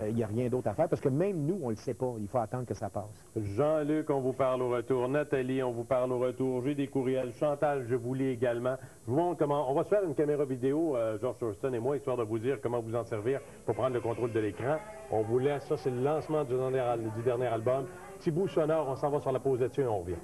il n'y a rien d'autre à faire, parce que même nous, on ne le sait pas. Il faut attendre que ça passe. Jean-Luc, on vous parle au retour. Nathalie, on vous parle au retour. J'ai des courriels. Chantal, je vous lis également. Je vous montre comment... On va se faire une caméra vidéo, George Thorson et moi, histoire de vous dire comment vous en servir pour prendre le contrôle de l'écran. On vous laisse. Ça, c'est le lancement du dernier album. Petit bout sonore, on s'en va sur la pause là-dessus et on revient.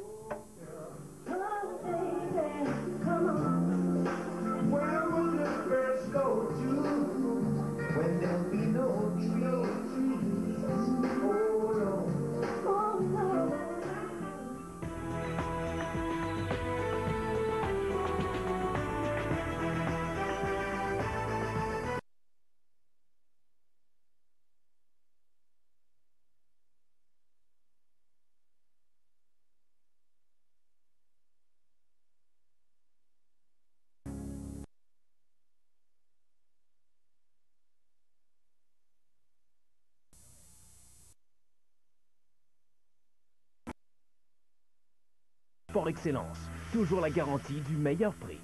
Pour excellence, toujours la garantie du meilleur prix.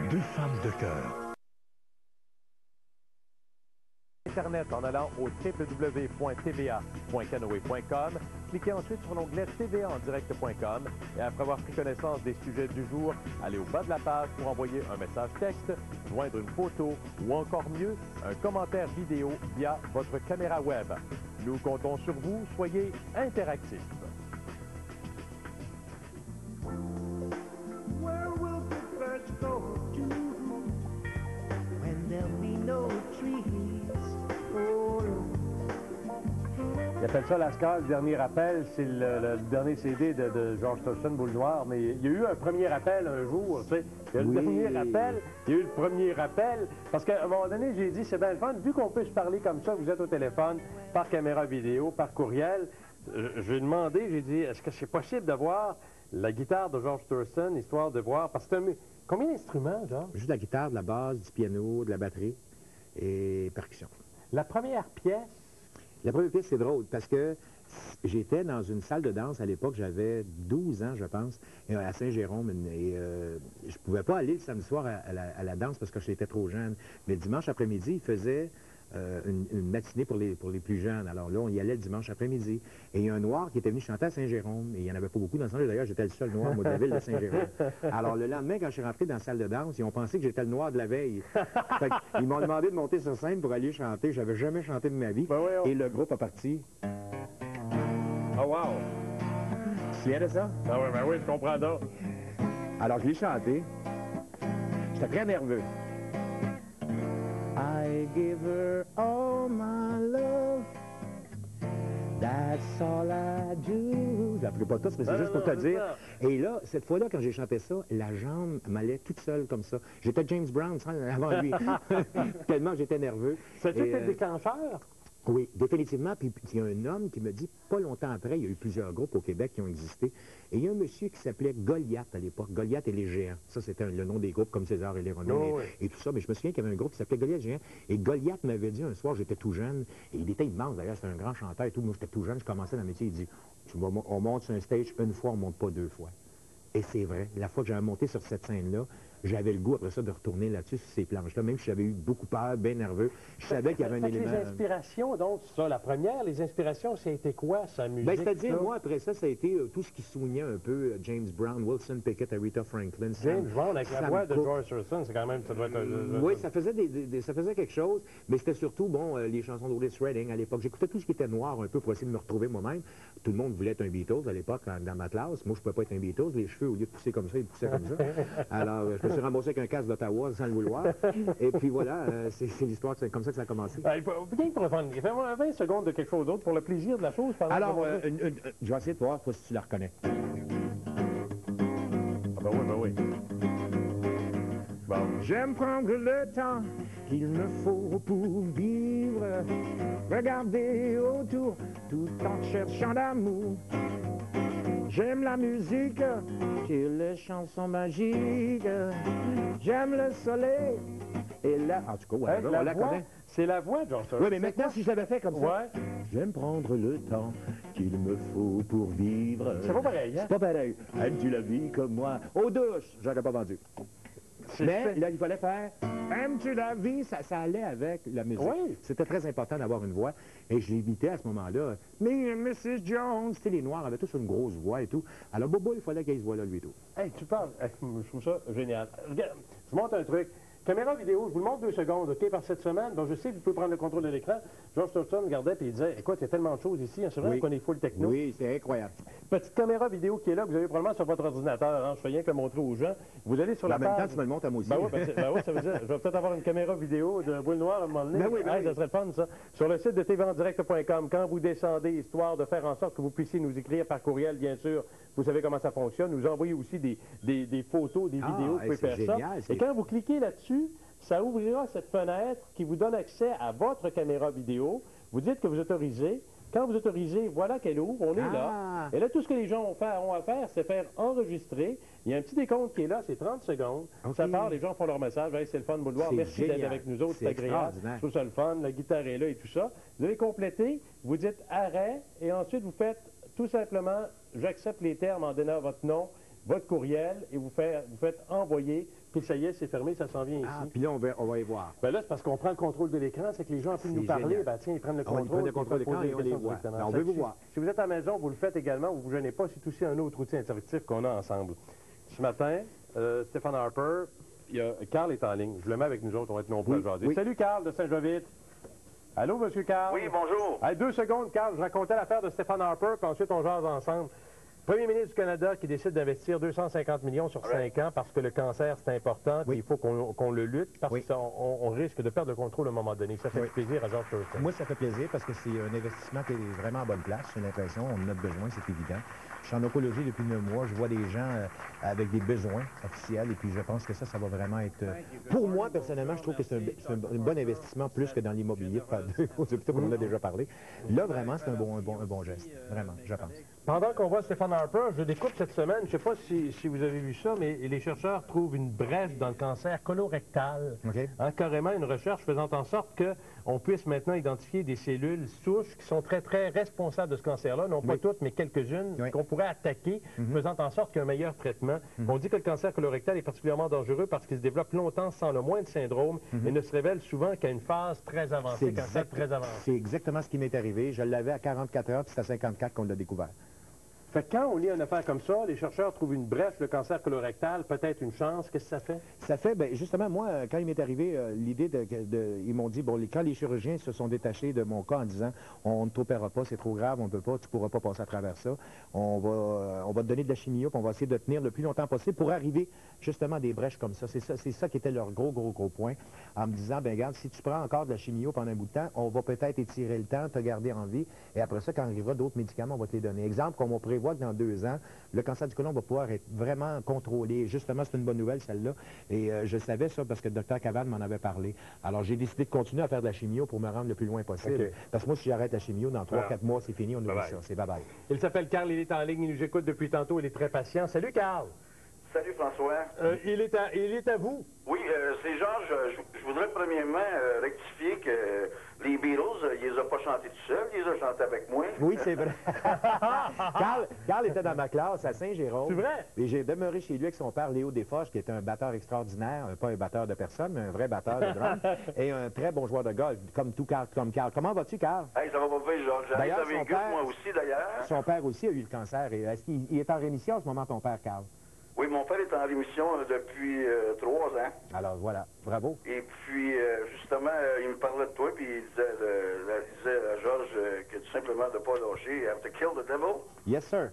Deux femmes de cœur. Internet en allant au www.tva.canoe.com. Cliquez ensuite sur l'onglet TVA en direct.com et après avoir pris connaissance des sujets du jour, allez au bas de la page pour envoyer un message texte, joindre une photo ou encore mieux, un commentaire vidéo via votre caméra web. Nous comptons sur vous, soyez interactifs. Where will the birds go to when there'll be no trees? Oh, Il appelle ça Lascar, le dernier appel. C'est le dernier CD de George Thorson, Boule Noire. Mais il y a eu un premier appel un jour, tu sais. Il y a eu le dernier appel, il y a eu le premier appel. Parce qu'à un moment donné, j'ai dit, c'est bien le fun. Vu qu'on peut se parler comme ça, vous êtes au téléphone, par caméra vidéo, par courriel. J'ai demandé, j'ai dit, est-ce que c'est possible de voir la guitare de George Thorson, histoire de voir... Parce que combien d'instruments, George? Juste la guitare, de la basse, du piano, de la batterie et percussion. La première pièce... La première pièce, c'est drôle, parce que j'étais dans une salle de danse à l'époque, j'avais 12 ans, je pense, à Saint-Jérôme, et je pouvais pas aller le samedi soir à la danse parce que j'étais trop jeune. Mais le dimanche après-midi, il faisait une matinée pour les plus jeunes. Alors là, on y allait le dimanche après-midi. Et il y a un noir qui était venu chanter à Saint-Jérôme, et il n'y en avait pas beaucoup dans le centre. D'ailleurs, j'étais le seul noir, moi, de la ville de Saint-Jérôme. Alors le lendemain, quand je suis rentré dans la salle de danse, ils ont pensé que j'étais le noir de la veille. Fait ils m'ont demandé de monter sur scène pour aller chanter. J'avais jamais chanté de ma vie. Et le groupe a parti. Oh wow! Tu te souviens de ça? Ah oui, je comprends ça. Alors, je l'ai chanté. J'étais très nerveux. I give her all my love. That's all I do. Je l'appelais pas tous, mais c'est juste pour te dire. Et là, cette fois-là, quand j'ai chanté ça, la jambe m'allait toute seule comme ça. J'étais James Brown avant lui. Tellement j'étais nerveux. C'était le déclencheur? Oui, définitivement. Puis il y a un homme qui me dit, pas longtemps après, il y a eu plusieurs groupes au Québec qui ont existé, et il y a un monsieur qui s'appelait Goliath à l'époque. Goliath et les Géants. Ça, c'était le nom des groupes comme César et les Romains et tout ça. Mais je me souviens qu'il y avait un groupe qui s'appelait Goliath et les Géants. Et Goliath m'avait dit un soir, j'étais tout jeune, et il était immense d'ailleurs, c'était un grand chanteur et tout. Moi, j'étais tout jeune, je commençais dans le métier. Il dit, on monte sur un stage une fois, on monte pas deux fois. Et c'est vrai, la fois que j'avais monté sur cette scène-là, j'avais le goût après ça de retourner là-dessus, sur ces planches-là, même si j'avais eu beaucoup peur, bien nerveux. Je savais qu'il y avait un élément... Les inspirations, donc, ça, la première, les inspirations, ça a été quoi, sa musique? C'est-à-dire, moi, après ça, ça a été tout ce qui soulignait un peu James Brown, Wilson Pickett, Aretha Franklin. James Brown, avec la voix de George Thorson, c'est quand même... Ça doit être oui, ça faisait quelque chose, mais c'était surtout, bon, les chansons d'Otis Redding à l'époque. J'écoutais tout ce qui était noir un peu pour essayer de me retrouver moi-même. Tout le monde voulait être un Beatles à l'époque, dans ma classe. Moi, je ne pouvais pas être un Beatles. Les cheveux, au lieu de pousser comme ça, ils poussaient comme ça. Alors, je me suis remboursé avec un casque d'Ottawa sans le vouloir. Et puis voilà, c'est l'histoire, c'est comme ça que ça a commencé. Bien pour le fun, fais-moi 20 secondes de quelque chose d'autre pour le plaisir de la chose. Alors, je vais essayer de voir si tu la reconnais. Ah ben oui. Bon. J'aime prendre le temps qu'il me faut pour vivre, regarder autour tout en cherchant l'amour. J'aime la musique et les chansons magiques. J'aime le soleil et la... En tout cas, ouais, on la connaît. C'est la voix, George Thorson. Oui, mais maintenant, si je l'avais fait comme ça... Ouais. J'aime prendre le temps qu'il me faut pour vivre. C'est pas pareil, hein? C'est pas pareil. Aimes-tu la vie comme moi? Aux douches, j'aurais pas vendu. Mais là, il fallait faire « Aimes-tu la vie? » Ça allait avec la musique. Oui. C'était très important d'avoir une voix. Et je l'imitais à ce moment-là. « Mais Mrs. Jones! » C'était les Noirs avaient tous une grosse voix et tout. Alors, Bobo, il fallait qu'il ait ce voix-là, lui et tout. Hey, tu parles. Hey, je trouve ça génial. Regarde, je montre un truc. Caméra vidéo, je vous le montre 2 secondes, OK, par cette semaine. Donc, je sais que vous pouvez prendre le contrôle de l'écran. George Thurston regardait et il disait, écoute, il y a tellement de choses ici, hein, c'est vrai qu'on est full techno. Oui, c'est incroyable. Petite caméra vidéo qui est là, que vous avez probablement sur votre ordinateur. Hein, je fais rien que le montrer aux gens. Vous allez sur la En même page... temps, tu me le montres à moi aussi. Ben oui, ça veut dire, je vais peut-être avoir une caméra vidéo de Boule Noire à un moment donné. Ben oui. Ça serait le fun, ça. Sur le site de tvendirect.com, quand vous descendez, histoire de faire en sorte que vous puissiez nous écrire par courriel, bien sûr, vous savez comment ça fonctionne, nous envoyer aussi des photos, des vidéos, vous pouvez faire génial, ça. Et quand vous cliquez là-dessus, ça ouvrira cette fenêtre qui vous donne accès à votre caméra vidéo. Vous dites que vous autorisez. Quand vous autorisez, voilà qu'elle ouvre, on est là. Et là, tout ce que les gens ont à faire, c'est faire enregistrer. Il y a un petit décompte qui est là, c'est 30 secondes. Okay. Ça part, les gens font leur message. Hey, c'est le fun, Bouloir. Merci d'être avec nous autres, c'est agréable. Je trouve ça le fun, la guitare est là et tout ça. Vous allez compléter, vous dites arrêt, et ensuite vous faites tout simplement, j'accepte les termes en donnant votre nom, votre courriel, et vous faites envoyer. Puis ça y est, c'est fermé, ça s'en vient ici. Ah, puis là, on va y voir. Ben là, c'est parce qu'on prend le contrôle de l'écran, c'est que les gens, plus nous parler, ben tiens, ils prennent le contrôle. Ils prennent le contrôle de l'écran et on les voit. Ben, on veut vous voir. Si vous êtes à la maison, vous le faites également, vous ne vous gênez pas, c'est aussi un autre outil interactif qu'on a ensemble. Ce matin, Stephen Harper, Carl est en ligne. Je le mets avec nous autres, on va être nombreux à jaser. Salut, Carl de Saint-Jovite. Allô, monsieur Carl? Oui, bonjour. Allez, 2 secondes, Carl. Je racontais l'affaire de Stephen Harper, puis ensuite on jase ensemble. Premier ministre du Canada qui décide d'investir 250 millions sur 5 ans parce que le cancer, c'est important, puis il faut qu'on le lutte, parce qu'on risque de perdre le contrôle à un moment donné. Ça fait plaisir à George Thurston. Moi, ça fait plaisir parce que c'est un investissement qui est vraiment à bonne place, j'ai l'impression. On en a besoin, c'est évident. Je suis en oncologie depuis 9 mois. Je vois des gens avec des besoins officiels et puis je pense que ça va vraiment être... Pour moi, personnellement, je trouve que c'est un bon investissement plus que dans l'immobilier. C'est plutôt comme on a déjà parlé. Là, vraiment, c'est un bon geste. Vraiment, je pense. Pendant qu'on voit Stephen Harper, je découvre cette semaine, je ne sais pas si vous avez vu ça, mais les chercheurs trouvent une brèche dans le cancer colorectal. Hein, carrément une recherche faisant en sorte qu'on puisse maintenant identifier des cellules souches qui sont très, très responsables de ce cancer-là. Non pas toutes, mais quelques-unes qu'on pourrait attaquer, faisant en sorte qu'il y ait un meilleur traitement. On dit que le cancer colorectal est particulièrement dangereux parce qu'il se développe longtemps sans le moindre syndrome et ne se révèle souvent qu'à une phase très avancée, très avancée. C'est exactement ce qui m'est arrivé. Je l'avais à 44 heures, puis c'est à 54 qu'on l'a découvert. Fait que quand on lit une affaire comme ça, les chercheurs trouvent une brèche, le cancer colorectal, peut-être une chance. Qu'est-ce que ça fait? Ça fait, bien, justement, moi, quand il m'est arrivé l'idée ils m'ont dit, bon, quand les chirurgiens se sont détachés de mon cas en disant, on ne t'opérera pas, c'est trop grave, on ne peut pas, tu ne pourras pas passer à travers ça, on va te donner de la chimio, puis on va essayer de tenir le plus longtemps possible pour arriver justement à des brèches comme ça. C'est ça qui était leur gros point, en me disant, ben regarde, si tu prends encore de la chimio pendant un bout de temps, on va peut-être étirer le temps, te garder en vie, et après ça, quand arrivera d'autres médicaments, on va te les donner. Exemple, comme on prévoit que dans 2 ans, le cancer du côlon va pouvoir être vraiment contrôlé. Justement, c'est une bonne nouvelle, celle-là. Et je savais ça parce que le docteur Cavan m'en avait parlé. Alors, j'ai décidé de continuer à faire de la chimio pour me rendre le plus loin possible. Parce que moi, si j'arrête la chimio, dans 3-4 mois, c'est fini, on oublie ça. C'est bye-bye. Il s'appelle Carl, il est en ligne, il nous écoute depuis tantôt, il est très patient. Salut, Carl! Salut, François. Il est à vous. Oui, c'est Georges. Je voudrais premièrement rectifier que les Beatles, il les a pas chantés tout seul, il les a chantés avec moi. Oui, c'est vrai. Carl était dans ma classe à Saint-Jérôme. C'est vrai? Et j'ai demeuré chez lui avec son père, Léo Desforges, qui était un batteur extraordinaire, pas un batteur de personne, mais un vrai batteur de drum, et un très bon joueur de golf, comme Carl. Comment vas-tu, Carl? Hey, ça va pas bien, Georges. D'ailleurs, son père, moi aussi, d'ailleurs. Son père aussi a eu le cancer. Est-ce qu'il est en rémission en ce moment, ton père, Carl? Oui, mon père est en rémission depuis 3 ans. Alors, voilà. Bravo. Et puis, justement, il me parlait de toi, puis il disait à Georges que tout simplement de ne pas lâcher. You have to kill the devil. Yes, sir.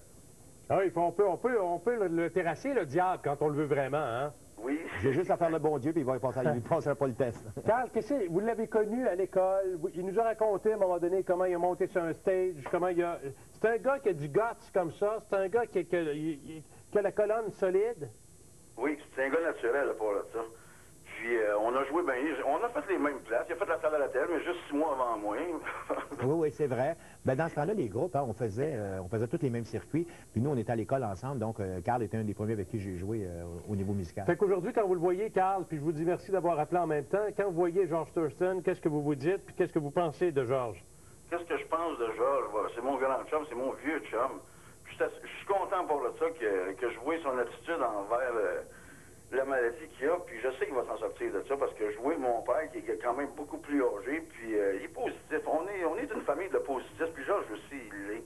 Ah oui, on peut le terrasser, le diable, quand on le veut vraiment, hein? Oui. J'ai juste à faire le bon Dieu, puis il ne passera pas le test. Carl, vous l'avez connu à l'école. Il nous a raconté à un moment donné comment il a monté sur un stage, comment il a... C'est un gars qui a du guts comme ça. C'est un gars qui a la colonne solide. Oui, c'est un gars naturel, pour ça. Puis, on a joué bien. On a fait les mêmes places. Il a fait la salle à la terre, mais juste 6 mois avant moi. Oui, c'est vrai. Ben, dans ce temps-là, les groupes, on faisait tous les mêmes circuits. Puis nous, on était à l'école ensemble. Donc, Carl était un des premiers avec qui j'ai joué au niveau musical. Fait qu'aujourd'hui, quand vous le voyez, Carl, puis je vous dis merci d'avoir appelé en même temps, quand vous voyez George Thurston, qu'est-ce que vous vous dites, puis qu'est-ce que vous pensez de George? Qu'est-ce que je pense de Georges? Voilà, c'est mon grand chum, c'est mon vieux chum. Je suis content pour ça que je vois son attitude envers la maladie qu'il a, puis je sais qu'il va s'en sortir de ça, parce que je vois mon père, qui est quand même beaucoup plus âgé, puis il est positif. On est une famille de positifs, puis Georges aussi, il l'est.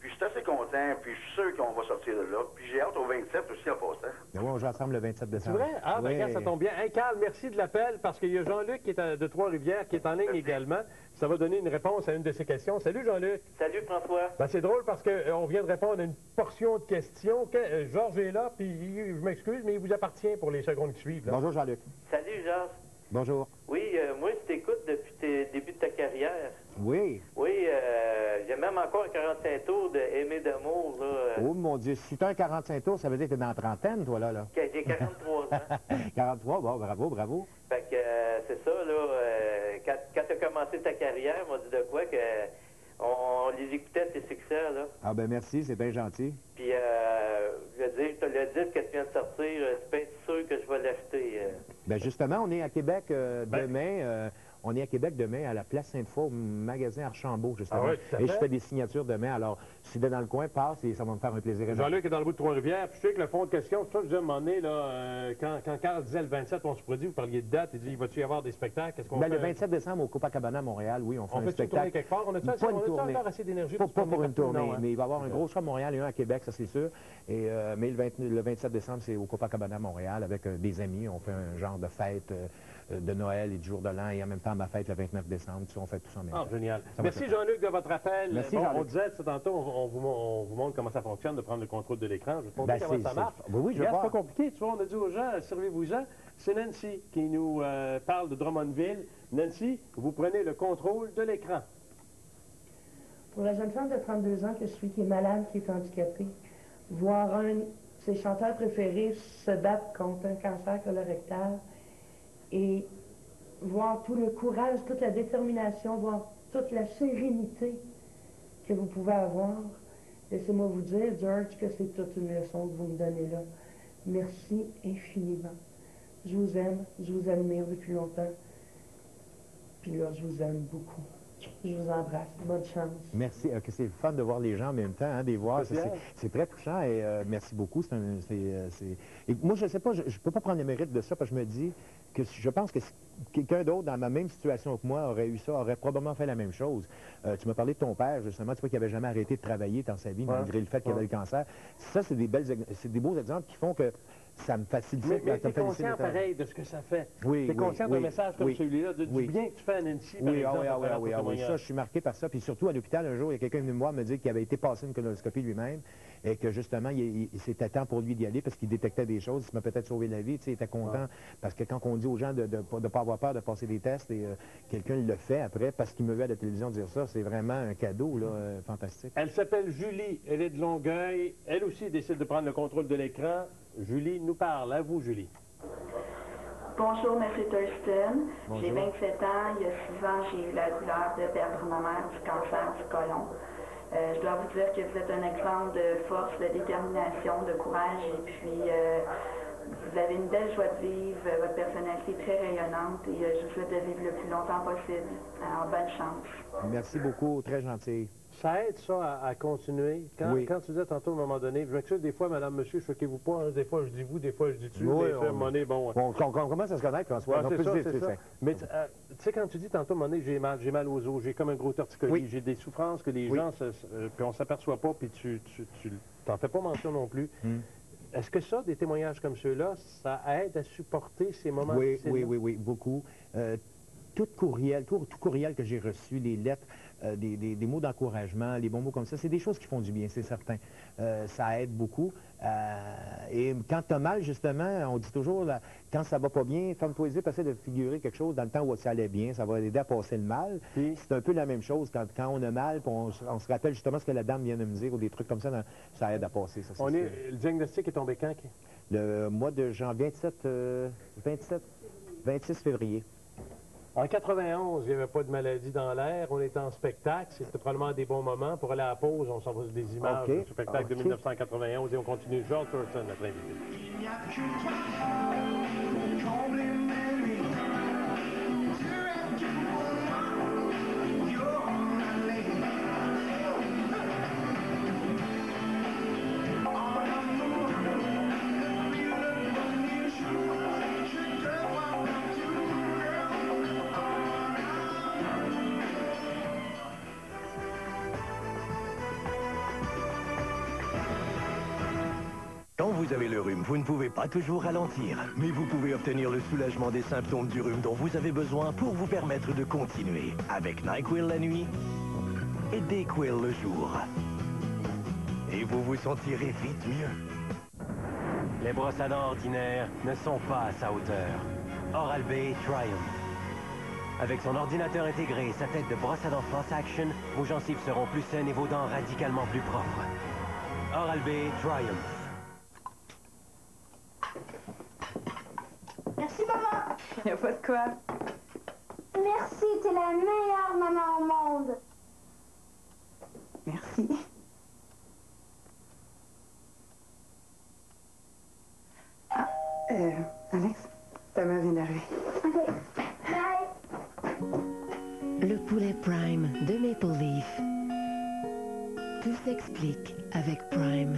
Puis je suis assez content, puis je suis sûr qu'on va sortir de là. Puis j'ai hâte au 27 aussi en passant. Ben oui, on joue ensemble le 27 C'est décembre. vrai? Ah, ben Oui. regarde, ça tombe bien. Hey, Carl, merci de l'appel, parce qu'il y a Jean-Luc qui est de Trois-Rivières, qui est en ligne également. Ça va donner une réponse à une de ses questions. Salut, Jean-Luc. Salut François. Ben, c'est drôle parce qu'on vient de répondre à une portion de questions. Georges est là, puis je m'excuse, mais il vous appartient pour les secondes qui suivent. Là. Bonjour, Jean-Luc. Salut Georges. Bonjour. Oui, moi je t'écoute depuis tes débuts de ta carrière. Oui. Oui, j'ai même encore un 45 tours de Aimé d'amour, là. Oh, mon Dieu. Si tu as un 45 tours, ça veut dire que tu es dans la trentaine, toi, là. J'ai 43 ans. 43, bon, bravo, bravo. Fait que c'est ça, là. Quand tu as commencé ta carrière, on m'a dit de quoi que on les écoutait tes succès, là. Ah, ben merci, c'est bien gentil. Puis, je veux dire, tu le disque que tu viens de sortir, c'est bien sûr que je vais l'acheter. Ben justement, on est à Québec demain. On est à Québec demain à la Place Sainte-Foy, au magasin Archambault, justement. Ah oui, tout à et je fait. fais des signatures demain. Alors, si tu es dans le coin, passe et ça va me faire un plaisir énorme. Jean-Luc est dans le bout de Trois-Rivières. Puis je sais que le fond de question, c'est ça que je disais à un moment donné, là, quand Carl disait le 27, on se produit, vous parliez de date, il dit, va-tu y avoir des spectacles? Qu'est-ce qu'on Ben, fait? le 27 décembre au Copacabana à Montréal, oui, on fait On un fait une tournée spectacle. quelque part? On a-tu Pas une tournée. encore assez d'énergie Pas se promener pour une partout? tournée, Non, hein? mais il va y avoir un Non. gros show à Montréal et un à Québec, ça c'est sûr. Et, mais le 27 décembre, c'est au Copacabana à Montréal avec des amis. On fait un genre de fête de Noël et du jour de l'an et en même temps ma fête le 29 décembre. Tu sais, on fait tout ça en même Ah, temps. génial. Ça va Merci être Jean-Luc de votre appel. Merci, Bon, Jean-Luc. on disait tantôt, on vous montre comment ça fonctionne de prendre le contrôle de l'écran. Je vais te montrer Ben, comment ça c'est- marche. oui, oui, je vais Regarde, c'est voir. pas compliqué. Tu vois, on a dit aux gens, servez-vous-en. C'est Nancy qui nous parle de Drummondville. Nancy, vous prenez le contrôle de l'écran. Pour la jeune femme de 32 ans que je suis, qui est malade, qui est handicapée, voir un de ses chanteurs préférés se battre contre un cancer colorectal et voir tout le courage, toute la détermination, voir toute la sérénité que vous pouvez avoir, laissez-moi vous dire, George, que c'est toute une leçon que vous me donnez là. Merci infiniment. Je vous aime, je vous admire depuis longtemps. Puis là, je vous aime beaucoup. Je vous embrasse. Bonne chance. Merci. Que c'est le fun de voir les gens en même temps, hein, des voir. Spécial. C'est très touchant et merci beaucoup. Et moi, je ne sais pas, je ne peux pas prendre le mérite de ça parce que je me dis que je pense que si quelqu'un d'autre dans ma même situation que moi aurait eu ça, aurait probablement fait la même chose. Tu m'as parlé de ton père, justement, tu vois qu'il n'avait jamais arrêté de travailler dans sa vie, malgré le fait qu'il avait le cancer. Ça, c'est des beaux exemples qui font que ça me facilite. Mais ça me tu es facilite conscient le temps. pareil de ce que ça fait. Oui, Tu es conscient d'un oui, message comme oui, celui-là, du oui. bien que tu fais à Nancy, par Oui, exemple. ah à travers ton oui, témoignage. ça, je suis marqué par ça. Puis surtout, à l'hôpital, un jour, il y a quelqu'un venu me voir me dire qu'il avait été passé une colonoscopie lui-même et que, justement, c'était temps pour lui d'y aller parce qu'il détectait des choses. Il m'a peut-être sauvé la vie. Tu sais, il était content parce que quand on dit aux gens de ne pas avoir peur de passer des tests et quelqu'un le fait après parce qu'il me vu à la télévision dire ça, c'est vraiment un cadeau, là, fantastique. Elle s'appelle Julie, elle est de Longueuil. Elle aussi décide de prendre le contrôle de l'écran. Julie nous parle. À vous, Julie. Bonjour, M. Thurston. Bonjour. J'ai 27 ans. Il y a 6 ans, j'ai eu la douleur de perdre ma mère du cancer du côlon. Je dois vous dire que vous êtes un exemple de force, de détermination, de courage. Et puis, vous avez une belle joie de vivre, votre personnalité est très rayonnante. Et je vous souhaite de vivre le plus longtemps possible. Alors, bonne chance. Merci beaucoup, très gentil. Ça aide, ça, à continuer. Oui. Quand tu disais tantôt, à un moment donné, je m'excuse des fois, madame, monsieur, choquez-vous pas. Hein, des fois, je dis vous, des fois, je dis tu. Oui, des fois, à un moment donné, bon. On commence à se connaître, François. Ouais, On c'est peut ça, se dire, c'est ça. Mais tu sais, quand tu dis tantôt, à un moment donné, j'ai mal aux os, j'ai comme un gros torticolis, Oui. j'ai des souffrances que les Oui. gens, puis on s'aperçoit pas, puis tu t'en fais pas mention non plus. Est-ce que ça, des témoignages comme ceux-là, ça aide à supporter ces moments Oui, difficiles-là? oui, beaucoup. Tout courriel que j'ai reçu, les lettres, des mots d'encouragement, les bons mots comme ça, c'est des choses qui font du bien, c'est certain. Ça aide beaucoup. Et quand tu as mal, justement, on dit toujours, là, quand ça va pas bien, femme-toi les yeux, essaie de figurer quelque chose dans le temps où ça allait bien, ça va aider à passer le mal. Puis- C'est un peu la même chose quand on a mal, puis on se rappelle justement ce que la dame vient de me dire, ou des trucs comme ça, ça aide à passer. Ça, c'est sûr. Le diagnostic est tombé quand? Le mois de janvier 26 février. En 91, il n'y avait pas de maladie dans l'air. On était en spectacle. C'était probablement des bons moments. Pour aller à la pause, on s'envoie des images OK. du spectacle de OK. 1991 et on continue. George Thornton, notre invité. vous avez le rhume, vous ne pouvez pas toujours ralentir, mais vous pouvez obtenir le soulagement des symptômes du rhume dont vous avez besoin pour vous permettre de continuer avec NyQuil la nuit et DayQuil le jour. Et vous vous sentirez vite mieux. Les brosses à dents ordinaires ne sont pas à sa hauteur. Oral-B Triumph. Avec son ordinateur intégré et sa tête de brosse à dents Floss Action, vos gencives seront plus saines et vos dents radicalement plus propres. Oral-B Triumph. Merci, maman. Il n'y a pas de quoi. Merci, t'es la meilleure maman au monde. Merci. Ah, Alex, ta mère vient d'arriver. OK. Bye. Le poulet Prime de Maple Leaf. Tout s'explique avec Prime.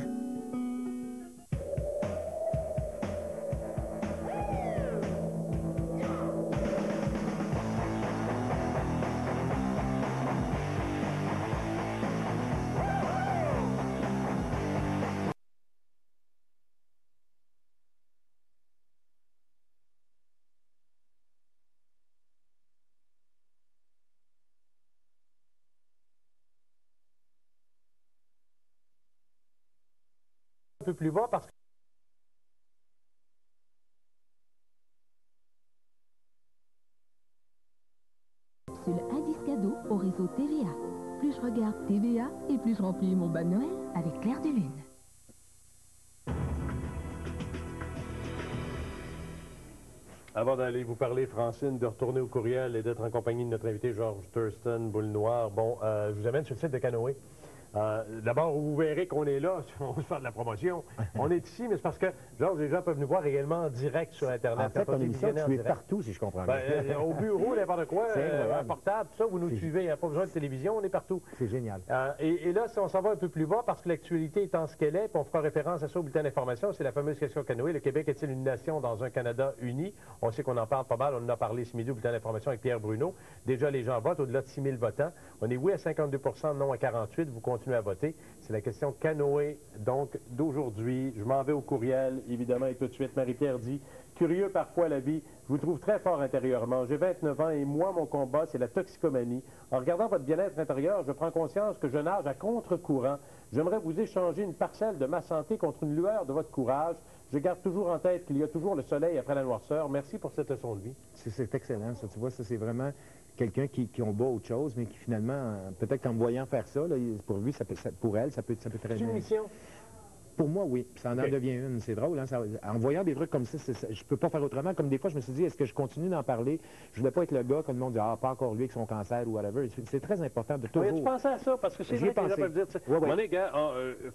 Un peu plus bas parce que C'est le indice cadeau au réseau TVA. Plus je regarde TVA et plus je remplis mon bas de Noël avec Clair de Lune. Avant d'aller vous parler, Francine, de retourner au courriel et d'être en compagnie de notre invité Georges Thurston, Boule Noire, bon, je vous amène sur le site de Canoë. D'abord, vous verrez qu'on est là, on va faire de la promotion. On est ici, mais c'est parce que, Georges, les gens peuvent nous voir également en direct sur Internet. En fait, ton émission, tu es partout, si je comprends bien. Au bureau, n'importe quoi, un portable, tout ça, vous nous suivez, il n'y a pas besoin de télévision, on est partout. C'est génial. Et là, si on s'en va un peu plus bas, parce que l'actualité étant ce qu'elle est, puis on fera référence à ça au bulletin d'information, c'est la fameuse question Canoë. Le Québec est-il une nation dans un Canada uni? On sait qu'on en parle pas mal, on en a parlé ce midi au bulletin d'information avec Pierre Bruno. Déjà, les gens votent, au-delà de 6 000 votants. On est oui à 52 %, non à 48 %, vous continuez à voter. C'est la question Canoë, donc, d'aujourd'hui. Je m'en vais au courriel, évidemment, et tout de suite, Marie-Pierre dit, curieux parfois la vie, je vous trouve très fort intérieurement. J'ai 29 ans et moi, mon combat, c'est la toxicomanie. En regardant votre bien-être intérieur, je prends conscience que je nage à contre-courant. J'aimerais vous échanger une parcelle de ma santé contre une lueur de votre courage. Je garde toujours en tête qu'il y a toujours le soleil après la noirceur. Merci pour cette leçon de vie. C'est excellent, ça. Tu vois, ça, c'est vraiment quelqu'un qui combat autre chose, mais qui finalement, peut-être qu'en me voyant faire ça, là, pour lui, pour elle, ça peut très bien. C'est une mission? Pour moi, oui. Ça en devient une. C'est drôle, hein? En voyant des trucs comme ça, je peux pas faire autrement. Comme des fois, je me suis dit, est-ce que je continue d'en parler? Je voulais pas être le gars que le monde dit, ah, pas encore lui avec son cancer ou whatever. C'est très important de toujours... Oui, tu pensais à ça? Parce que c'est vrai que les gens peuvent dire,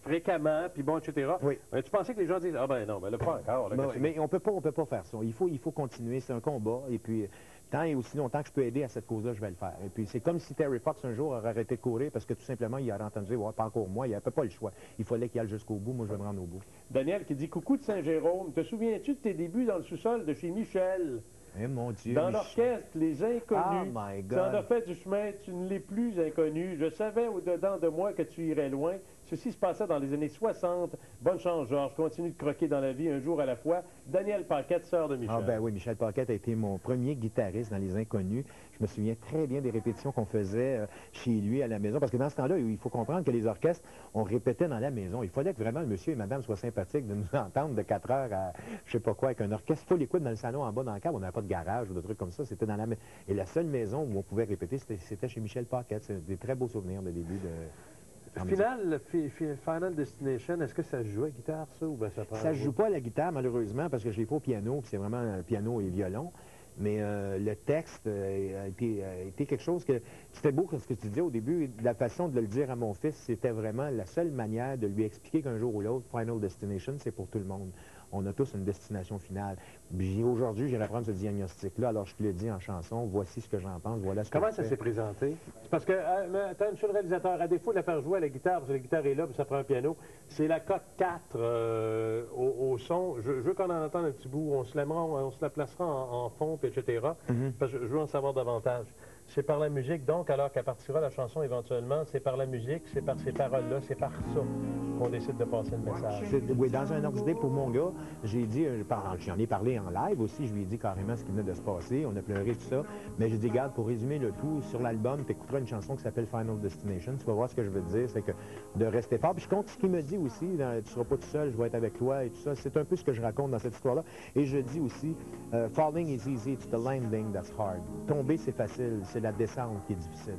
fréquemment, puis bon, etc. Oui. Tu pensais que les gens disent, ah ben non, ben là, pas encore. Là, mais on peut pas faire ça. Il faut continuer. C'est un combat. Et puis... tant et aussi longtemps que je peux aider à cette cause-là, je vais le faire. Et puis, c'est comme si Terry Fox, un jour, aurait arrêté de courir parce que tout simplement, il aurait entendu, ouais, pas encore moi, il n'avait pas le choix. Il fallait qu'il aille jusqu'au bout. Moi, je vais me rendre au bout. Daniel qui dit, coucou de Saint-Jérôme, te souviens-tu de tes débuts dans le sous-sol de chez Michel? Eh, mon Dieu. Dans l'orchestre, les inconnus. Oh my God. Tu en as fait du chemin, tu ne l'es plus inconnu. Je savais au-dedans de moi que tu irais loin. Ceci se passait dans les années 60. Bonne chance, Georges. Continue de croquer dans la vie un jour à la fois. Daniel Paquette, sœur de Michel. Ah ben oui, Michel Paquette a été mon premier guitariste dans les Inconnus. Je me souviens très bien des répétitions qu'on faisait chez lui à la maison. Parce que dans ce temps-là, il faut comprendre que les orchestres, on répétait dans la maison. Il fallait que vraiment le monsieur et madame soient sympathiques de nous entendre de 4 heures à je sais pas quoi, avec un orchestre full écoute dans le salon en bas dans le cave. On n'avait pas de garage ou de trucs comme ça. C'était dans la maison. Et la seule maison où on pouvait répéter, c'était chez Michel Paquette. C'est des très beaux souvenirs de début de... Final Destination, est-ce que ça se joue à la guitare, ça, ou bien ça prend... Ça se joue pas à la guitare, malheureusement, parce que je l'ai fait au piano, puis c'est vraiment un piano et violon. Mais le texte a été quelque chose que... C'était beau, ce que tu disais au début, la façon de le dire à mon fils, c'était vraiment la seule manière de lui expliquer qu'un jour ou l'autre, Final Destination, c'est pour tout le monde. On a tous une destination finale. Aujourd'hui, je viens d'apprendre ce diagnostic-là, alors je te le dis en chanson, voici ce que j'en pense, voilà ce que Comment ça s'est présenté? Parce que, attends, monsieur le réalisateur, à défaut de la faire jouer à la guitare, parce que la guitare est là, puis ça prend un piano, c'est la cote 4 au son. Je veux qu'on en entende un petit bout, on se la placera en fond, puis etc. Parce que je veux en savoir davantage. C'est par la musique, donc, alors qu'à partira la chanson éventuellement, c'est par la musique, c'est par ces paroles-là, c'est par ça qu'on décide de passer le message. Oui, dans un ordre d'idée pour mon gars, j'ai dit, j'en ai parlé en live aussi, je lui ai dit carrément ce qui venait de se passer, on a pleuré tout ça, mais j'ai dit, regarde, pour résumer le tout, sur l'album, tu écouteras une chanson qui s'appelle Final Destination, tu vas voir ce que je veux te dire, c'est que de rester fort, puis je compte ce qu'il me dit aussi, tu seras pas tout seul, je vais être avec toi et tout ça, c'est un peu ce que je raconte dans cette histoire-là, et je dis aussi, falling is easy, it's the landing that's hard. Tomber, c'est facile, c'est la descente qui est difficile.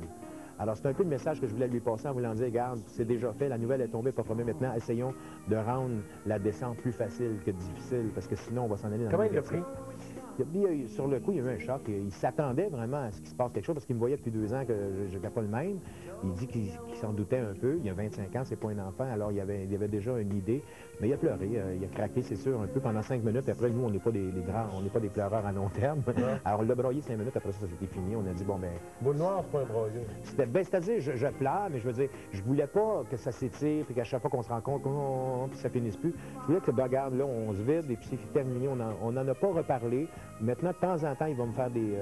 Alors, c'est un peu le message que je voulais lui passer en voulant dire, regarde, c'est déjà fait, la nouvelle est tombée, pas problème. Maintenant, essayons de rendre la descente plus facile que difficile, parce que sinon, on va s'en aller dans Comment le il l'a pris? Sur le coup, il y a eu un choc. Il s'attendait vraiment à ce qu'il se passe quelque chose, parce qu'il me voyait depuis 2 ans que je n'étais pas le même. Il dit qu'il s'en doutait un peu. Il y a 25 ans, c'est pas un enfant, alors il y avait déjà une idée. Mais il a pleuré, il a craqué, c'est sûr, un peu pendant 5 minutes. Après, nous, on n'est pas des grands, on n'est pas des pleureurs à long terme. Ouais. Alors, on l'a broyé 5 minutes, après ça, c'était fini. On a dit, bon, ben... Boule noire, c'est pas un broyeur. C'est-à-dire, je pleure, mais je veux dire, je voulais pas que ça s'étire, puis qu'à chaque fois qu'on se rencontre, puis ça finisse plus. Je voulais que, ben, regarde, là, on se vide, et puis c'est terminé. On n'en a pas reparlé. Maintenant, de temps en temps, il va me faire des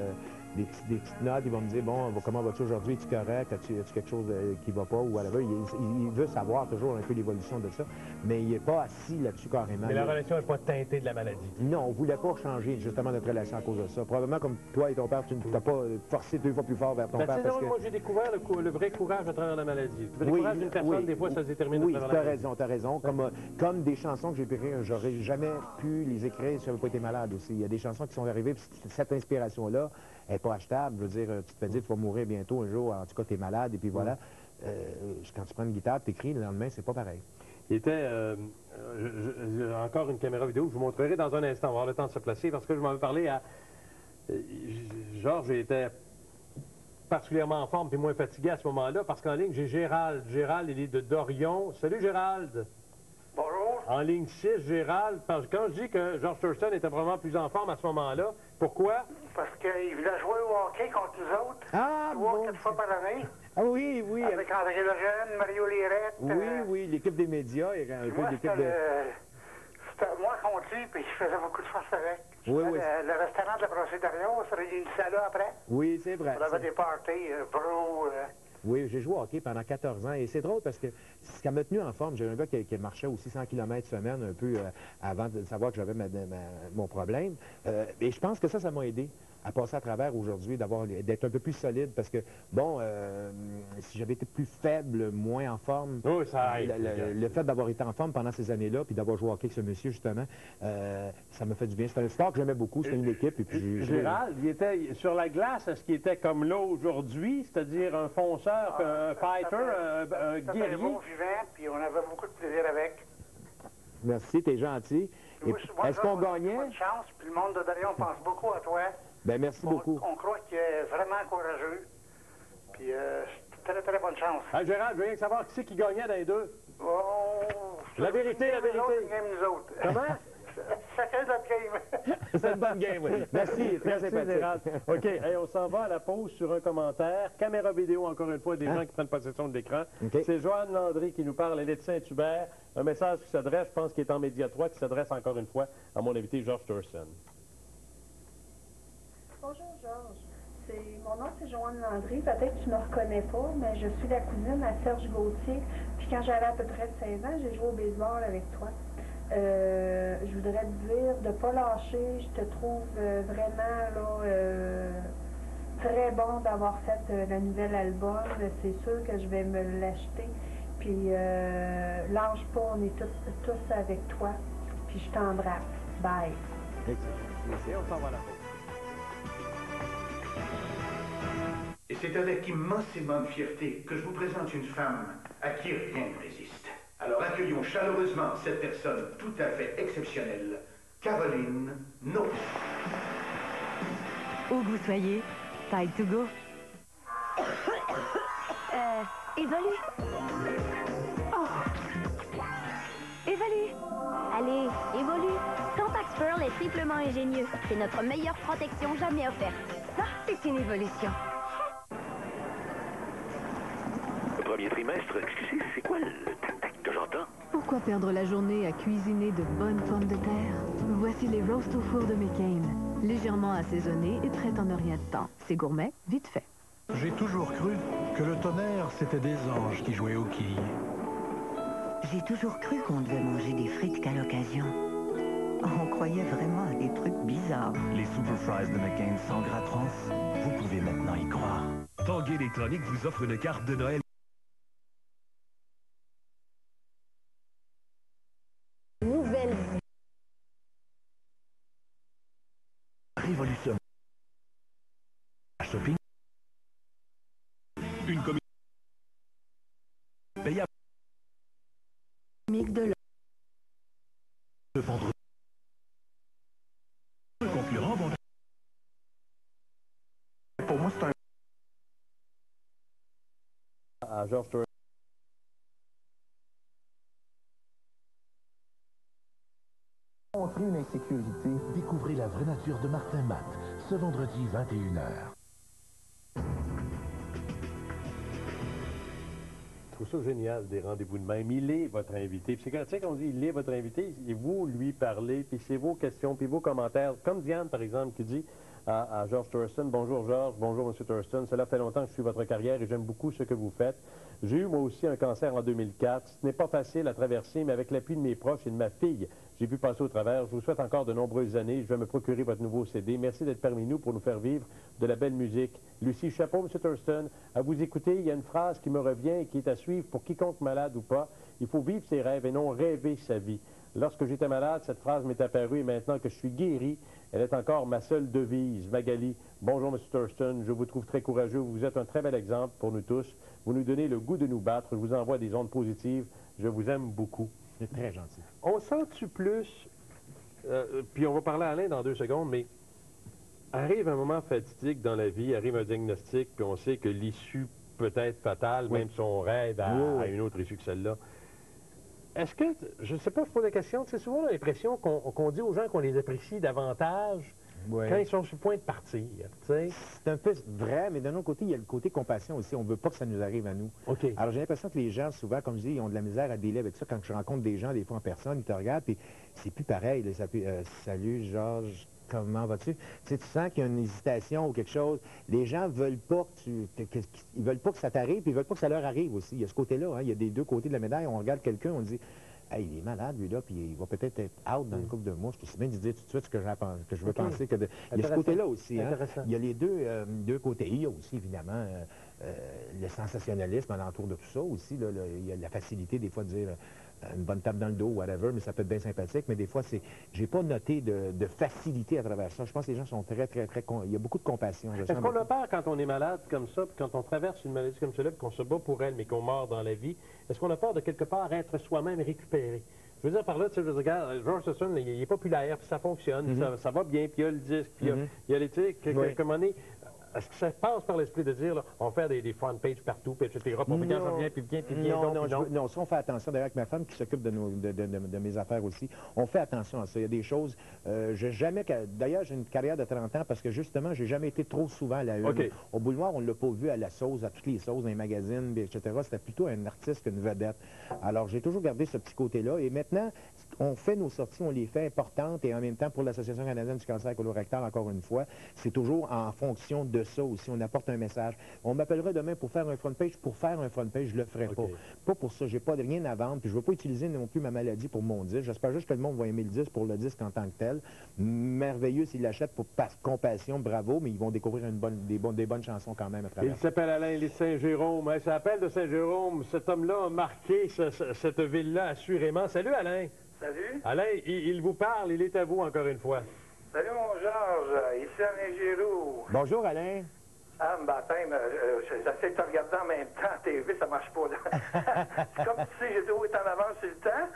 petites notes, il va me dire, bon, comment vas-tu aujourd'hui, es-tu correct, as-tu quelque chose qui va pas, ou whatever. Il veut savoir toujours un peu l'évolution de ça, mais il n'est pas assis là-dessus carrément. Mais la relation n'est pas teintée de la maladie. Non, on ne voulait pas changer justement notre relation à cause de ça. Probablement comme toi et ton père, tu ne t'as pas forcé 2 fois plus fort vers ton père. C'est drôle, moi j'ai découvert le vrai courage à travers la maladie. Le vrai courage d'une personne, des fois, ça se détermine à travers la maladie. Oui, tu as raison. Comme des chansons que j'ai écrites, j'aurais jamais pu les écrire si je n'avais pas été malade aussi. Il y a des chansons qui sont arrivées, puis cette inspiration-là, elle n'est pas achetable. Je veux dire, tu te fais dire, tu vas mourir bientôt un jour, en tout cas, tu es malade, et puis voilà. Quand tu prends une guitare, tu écris, le lendemain, c'est pas pareil. Il était, encore une caméra vidéo, je vous montrerai dans un instant, on va avoir le temps de se placer, parce que je m'avais parlé à... Georges était particulièrement en forme, puis moins fatigué à ce moment-là, parce qu'en ligne, j'ai Gérald. Gérald, il est de Dorion. Salut, Gérald! Bonjour. En ligne 6, Gérald, parce que quand je dis que George Thurston était vraiment plus en forme à ce moment-là, pourquoi? Parce qu'il voulait jouer au hockey contre nous autres. Ah, 3-4 fois par année. Ah oui, oui. Avec André Lejeune, Mario Lirette. Oui, l'équipe des médias et un peu l'équipe de... C'était moi contre lui, puis je faisais beaucoup de force avec. Oui. Le restaurant de la Brasserie on se réunissait là après. Oui, c'est vrai. On avait des parties, bro... Oui, j'ai joué au hockey pendant 14 ans et c'est drôle parce que ce qui m'a tenu en forme, j'ai un gars qui marchait aussi 100 km semaine un peu avant de savoir que j'avais mon problème. Et je pense que ça m'a aidé à passer à travers aujourd'hui, d'être un peu plus solide parce que, bon, si j'avais été plus faible, moins en forme, ça aide, le fait d'avoir été en forme pendant ces années-là puis d'avoir joué au hockey avec ce monsieur, justement, ça m'a fait du bien. C'était un sport que j'aimais beaucoup, c'était une équipe. Et puis Gérald, il était sur la glace, est-ce qu'il était comme là aujourd'hui, c'est-à-dire un fonceur, un fighter, un guerrier? C'était un bon vivant, puis on avait beaucoup de plaisir avec. Merci, t'es gentil. Est-ce qu'on gagnait? Bonne chance, puis le monde de Dorion pense beaucoup à toi. Ben merci beaucoup. On croit qu'il est vraiment courageux. Puis très, très bonne chance. Ah, Gérald, je veux rien savoir qui c'est qui gagnait dans les deux. La vérité. Nous autres. Comment? Chacun notre game. C'est une bonne game, oui. Merci, très sympathique. Gérald. OK, on s'en va à la pause sur un commentaire. Caméra vidéo, encore une fois, des gens qui prennent possession de l'écran. Okay. C'est Joanne Landry qui nous parle, elle est de Saint-Hubert. Un message qui s'adresse, je pense, qui est en média 3, qui s'adresse encore une fois à mon invité George Thurston. Bonjour Georges, mon nom c'est Joanne Landry, peut-être que tu ne me reconnais pas, mais je suis la cousine à Serge Gauthier, puis quand j'avais à peu près 16 ans, j'ai joué au baseball avec toi. Je voudrais te dire de ne pas lâcher, je te trouve vraiment là, très bon d'avoir fait le nouvel album, c'est sûr que je vais me l'acheter, puis lâche pas, on est tous avec toi, puis je t'embrasse, bye. Merci, on s'en va à la pause. Et c'est avec immensément de fierté que je vous présente une femme à qui rien ne résiste. Alors accueillons chaleureusement cette personne tout à fait exceptionnelle, Caroline No. Où que vous soyez, time to go. Évolue. Évolue. Allez, évolue. Tampax Pearl est triplement ingénieux. C'est notre meilleure protection jamais offerte. Ça, c'est une évolution. Le premier trimestre, excusez, c'est quoi le tac-tac que j'entends? Pourquoi perdre la journée à cuisiner de bonnes pommes de terre? Voici les roasts au four de McCain. Légèrement assaisonnés et prêts en un rien de temps. C'est gourmet, vite fait. J'ai toujours cru que le tonnerre, c'était des anges qui jouaient aux quilles. J'ai toujours cru qu'on devait manger des frites qu'à l'occasion. On croyait vraiment à des trucs bizarres. Les Super Fries de McCain sans gras trans, vous pouvez maintenant y croire. Tanguay Électronique vous offre une carte de Noël. Nouvelle Révolution. Shopping. Une communauté payable. De l'or. Le vendredi. Le concurrent vend. Pour moi, c'est un... À George Thorson. Montrer une insécurité. Découvrez la vraie nature de Martin Matt, ce vendredi 21h. Je trouve ça génial, des rendez-vous de même. Il est votre invité. Puis c'est quand, tu sais, qu'on dit il est votre invité, et vous lui parlez, puis c'est vos questions, puis vos commentaires. Comme Diane, par exemple, qui dit à George Thorson, « Bonjour George, bonjour M. Thorson, cela fait longtemps que je suis votre carrière et j'aime beaucoup ce que vous faites. J'ai eu moi aussi un cancer en 2004. Ce n'est pas facile à traverser, mais avec l'appui de mes proches et de ma fille, j'ai pu passer au travers. Je vous souhaite encore de nombreuses années. Je vais me procurer votre nouveau CD. Merci d'être parmi nous pour nous faire vivre de la belle musique. Lucie, chapeau, M. Thurston. À vous écouter, il y a une phrase qui me revient et qui est à suivre pour quiconque malade ou pas. Il faut vivre ses rêves et non rêver sa vie. Lorsque j'étais malade, cette phrase m'est apparue et maintenant que je suis guéri, elle est encore ma seule devise. Magali, bonjour M. Thurston, je vous trouve très courageux. Vous êtes un très bel exemple pour nous tous. Vous nous donnez le goût de nous battre. Je vous envoie des ondes positives. Je vous aime beaucoup. C'est très gentil. On sent-tu plus, puis on va parler à Alain dans 2 secondes, mais arrive un moment fatidique dans la vie, arrive un diagnostic, puis on sait que l'issue peut être fatale, même si on rêve à une autre issue que celle-là. Est-ce que, je ne sais pas, je pose la question, c'est souvent l'impression qu'on dit aux gens qu'on les apprécie davantage quand ils sont sur le point de partir. C'est un peu vrai, mais d'un autre côté, il y a le côté compassion aussi. On ne veut pas que ça nous arrive à nous. Alors j'ai l'impression que les gens, souvent, comme je dis, ils ont de la misère à dealer avec ça. Quand je rencontre des gens, des fois en personne, ils te regardent, puis c'est plus pareil. Là, salut Georges, comment vas-tu? Tu sais, tu sens qu'il y a une hésitation ou quelque chose. Les gens veulent pas ils veulent pas que ça t'arrive, puis ils veulent pas que ça leur arrive aussi. Il y a ce côté-là, hein. Il y a des deux côtés de la médaille. On regarde quelqu'un, on dit hey, il est malade, lui-là, puis il va peut-être être out dans une couple de mois. Je te suis bien de dire tout de suite ce que je veux penser. Il y a ce côté-là aussi. Hein? Il y a les deux côtés. Il y a aussi, évidemment, le sensationnalisme alentour de tout ça aussi. Là, il y a la facilité, des fois, de dire une bonne tape dans le dos, whatever, mais ça peut être bien sympathique. Mais des fois, j'ai pas noté de facilité à travers ça. Je pense que les gens sont très... Il y a beaucoup de compassion. Est-ce qu'on a peur quand on est malade comme ça, puis quand on traverse une maladie comme celle-là, puis qu'on se bat pour elle, mais qu'on meurt dans la vie? Est-ce qu'on a peur de quelque part être soi-même récupéré? Je veux dire par là, tu sais, je veux dire, regarde, George Thorson, il est populaire, puis ça fonctionne, ça va bien, puis il y a le disque, puis il y a les titres, comment on est... Est-ce que ça passe par l'esprit de dire, là, on va faire des front pages partout, puis etc., puis on fait quand ça vient, puis bien, puis bien, non, ça, on fait attention. D'ailleurs, avec ma femme qui s'occupe de mes affaires aussi, on fait attention à ça. Il y a des choses... D'ailleurs, j'ai une carrière de 30 ans parce que, justement, j'ai jamais été trop souvent à la une. Au Boulevard, on ne l'a pas vu à la sauce, à toutes les sauces, dans les magazines, etc. C'était plutôt un artiste qu'une vedette. Alors, j'ai toujours gardé ce petit côté-là. Et maintenant, on fait nos sorties, on les fait importantes, et en même temps, pour l'Association canadienne du cancer colorectal, encore une fois, c'est toujours en fonction de ça aussi. On apporte un message. On m'appellerait demain pour faire un front page. Pour faire un front page, je le ferai pas. Pas pour ça. J'ai pas de rien à vendre. Puis je veux pas utiliser non plus ma maladie pour mon disque. J'espère juste que le monde va aimer le disque pour le disque en tant que tel. Merveilleux s'ils l'achètent pour compassion, bravo, mais ils vont découvrir des bonnes chansons quand même à travers. Il s'appelle Alain de Saint-Jérôme. Ça s'appelle de Saint-Jérôme. Cet homme-là a marqué cette ville-là assurément. Salut Alain. Salut. Alain, il vous parle. Il est à vous encore une fois. Salut mon Georges, ici Alain Giroux. Bonjour Alain. Ah, baptême, j'essaie de te regarder en même temps à TV, ça marche pas là. C'est comme tu sais, j'ai toujours été en avance sur le temps.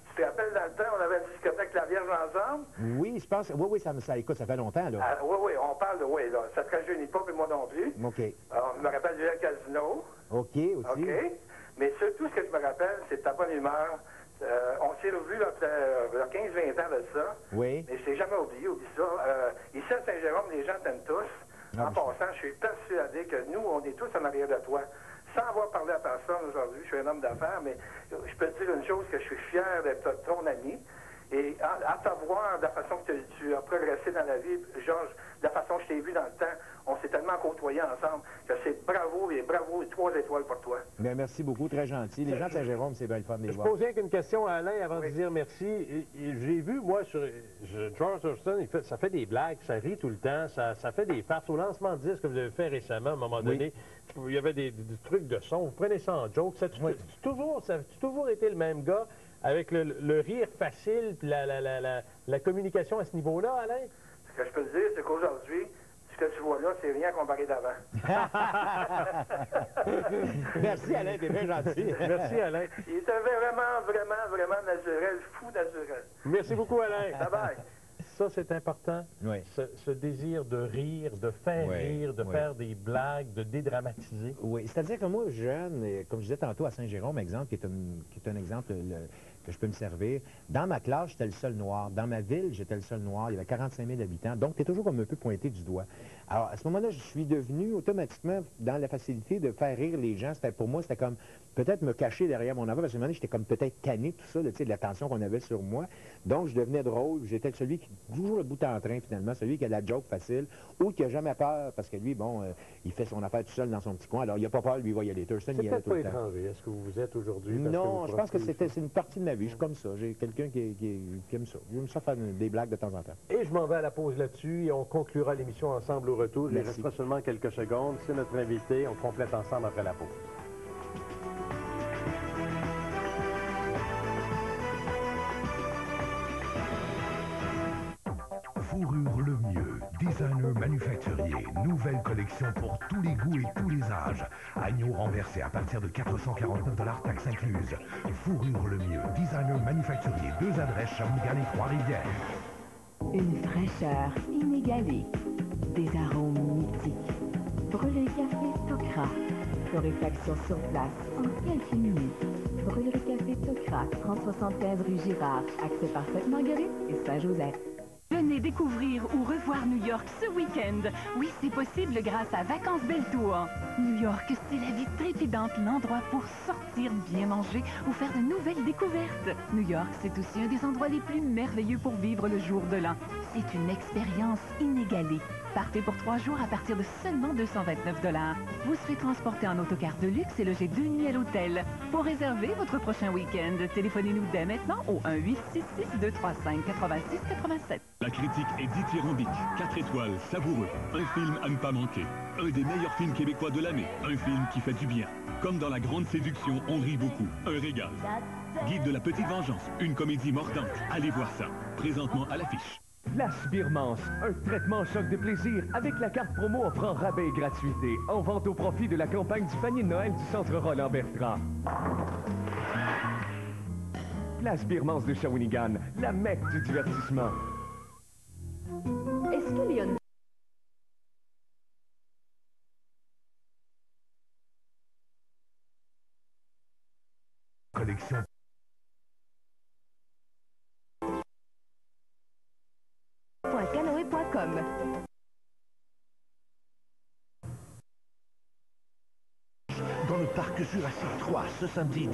Tu te rappelles dans le temps, on avait la discothèque La Vierge ensemble? Oui, je pense. Oui, écoute, ça fait longtemps là. Oui, on parle de là. Ça te rajeunit pas, puis moi non plus. OK. Alors, je me rappelle du casino. OK, aussi. OK. Mais surtout, ce que je me rappelle, c'est ta bonne humeur. On s'est revus il y a 15-20 ans de ça. Oui. Mais je t'ai jamais oublié, oublie ça. Ici à Saint-Jérôme, les gens t'aiment tous. En passant, je suis persuadé que nous, on est tous en arrière de toi. Sans avoir parlé à personne aujourd'hui, je suis un homme d'affaires, mais je peux te dire une chose, que je suis fier d'être ton ami. Et à t'avoir, de la façon que tu as progressé dans la vie, Georges, de la façon que je t'ai vu dans le temps, on s'est tellement côtoyés ensemble que c'est bravo et bravo. Et 3 étoiles pour toi. Bien, merci beaucoup, très gentil. Les gens de Saint-Jérôme, c'est bien le fun de les Je voir. posais qu'une question à Alain avant de dire merci. J'ai vu, moi, sur George Thurston, ça fait des blagues, ça rit tout le temps, ça fait des farces. Au lancement de disque que vous avez fait récemment, à un moment donné, il y avait des trucs de son. Vous prenez ça en joke. Ça a toujours été le même gars avec le rire facile et la communication à ce niveau-là, Alain? Ce que je peux te dire, c'est qu'aujourd'hui, ce que tu vois là, c'est rien comparé d'avant. Merci, Alain, t'es bien gentil. Merci, Alain. Il était vraiment naturel, fou naturel. Merci beaucoup, Alain. Bye-bye. Ça, c'est important. Oui. Ce désir de rire, de faire rire, de faire des blagues, de dédramatiser. Oui, c'est-à-dire que moi, jeune, comme je disais tantôt à Saint-Jérôme, exemple, qui est un exemple que je peux me servir, dans ma classe, j'étais le seul noir. Dans ma ville, j'étais le seul noir. Il y avait 45 000 habitants. Donc, tu es toujours comme un peu pointé du doigt. Alors, à ce moment-là, je suis devenu automatiquement dans la facilité de faire rire les gens. Pour moi, c'était comme peut-être me cacher derrière mon avocat, parce qu'à un moment donné, j'étais comme peut-être tanné, tout ça, de l'attention qu'on avait sur moi. Donc, je devenais drôle. J'étais celui qui, toujours le bout en train, finalement, celui qui a la joke facile ou qui n'a jamais peur, parce que lui, bon, il fait son affaire tout seul dans son petit coin. Alors, il n'a pas peur, lui, il va y aller. Thurston, c'est il y allait peut-être tout le pas temps. étranger. Est-ce que vous êtes aujourd'hui? Non, je pense que c'est une partie de ma vie. Je suis comme ça. J'ai quelqu'un qui aime ça. J'aime ça faire des blagues de temps en temps. Et je m'en vais à la pause là-dessus et on conclura l'émission ensemble au retour. Il restera seulement quelques secondes. C'est notre invité. On complète ensemble après la pause. Fourrure le mieux, designer manufacturier, nouvelle collection pour tous les goûts et tous les âges. Agneau renversé à partir de 449 $, taxes incluses. Fourrure le mieux, designer manufacturier, 2 adresses, Shawinigan et Trois-Rivières. Une fraîcheur inégalée, des arômes mythiques. Brûler café Tokra. Torréfaction sur place en quelques minutes. Brûlerie Café Tokra, 3075 rue Girard, accès par Sainte-Marguerite et Saint-Joseph. Venez découvrir ou revoir New York ce week-end. Oui, c'est possible grâce à Vacances Belle Tour. New York, c'est la vie trépidante, l'endroit pour sortir, bien manger ou faire de nouvelles découvertes. New York, c'est aussi un des endroits les plus merveilleux pour vivre le jour de l'an. C'est une expérience inégalée. Partez pour 3 jours à partir de seulement 229 $. Vous serez transporté en autocar de luxe et logé 2 nuits à l'hôtel. Pour réserver votre prochain week-end, téléphonez-nous dès maintenant au 1-866-235-86-87. La critique est dithyrambique. 4 étoiles, savoureux. Un film à ne pas manquer. Un des meilleurs films québécois de l'année. Un film qui fait du bien. Comme dans La Grande Séduction, on rit beaucoup. Un régal. Guide de la petite vengeance. Une comédie mordante. Allez voir ça. Présentement à l'affiche. Place Birmans, un traitement choc de plaisir avec la carte promo offrant rabais et gratuité en vente au profit de la campagne du panier de Noël du Centre Roland Bertrand. Place Birmans de Shawinigan, la mecque du divertissement. Est-ce que Léon... Collection. .canoë.com. Dans le parc Jurassique 3, ce samedi 18h30.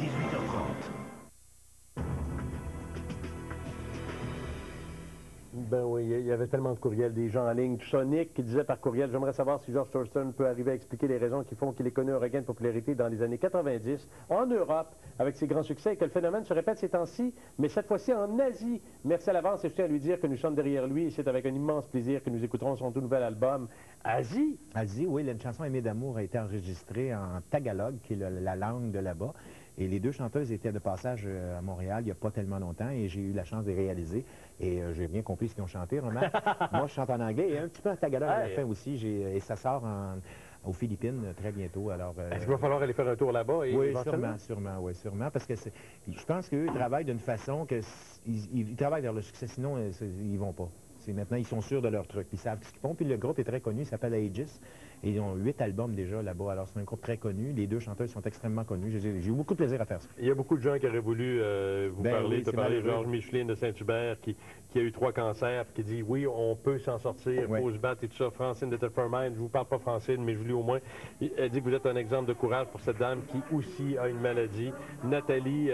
Ben oui, il y avait tellement de courriels, des gens en ligne. Sonic qui disait par courriel, j'aimerais savoir si George Thurston peut arriver à expliquer les raisons qui font qu'il ait connu un regain de popularité dans les années 90 en Europe avec ses grands succès et que le phénomène se répète ces temps-ci, mais cette fois-ci en Asie. Merci à l'avance et je tiens à lui dire que nous sommes derrière lui et c'est avec un immense plaisir que nous écouterons son tout nouvel album, Asie. Asie, oui, une chanson Aimée d'amour a été enregistrée en tagalog, qui est la langue de là-bas. Et les 2 chanteuses étaient de passage à Montréal il n'y a pas tellement longtemps et j'ai eu la chance de les réaliser. Et j'ai bien compris ce qu'ils ont chanté, Romain. Moi, je chante en anglais et un petit peu en tagalog à la fin aussi. Et ça sort aux Philippines très bientôt. Alors, est-ce qu'il va falloir aller faire un tour là-bas? Oui, sûrement. Parce que je pense qu'eux travaillent d'une façon que ils travaillent vers le succès, sinon ils vont pas. Maintenant, ils sont sûrs de leur truc. Ils savent ce qu'ils font. Puis le groupe est très connu. Il s'appelle Aegis. Et ils ont 8 albums déjà là-bas. Alors, c'est un groupe très connu. Les 2 chanteurs sont extrêmement connus. J'ai eu beaucoup de plaisir à faire ça. Il y a beaucoup de gens qui auraient voulu vous parler. Tu as parlé de Georges Micheline de Saint-Hubert qui a eu 3 cancers, qui dit oui, on peut s'en sortir, il faut se battre et tout ça. Francine de Telfermine, je ne vous parle pas Francine, mais je vous lis au moins. Elle dit que vous êtes un exemple de courage pour cette dame qui aussi a une maladie. Nathalie,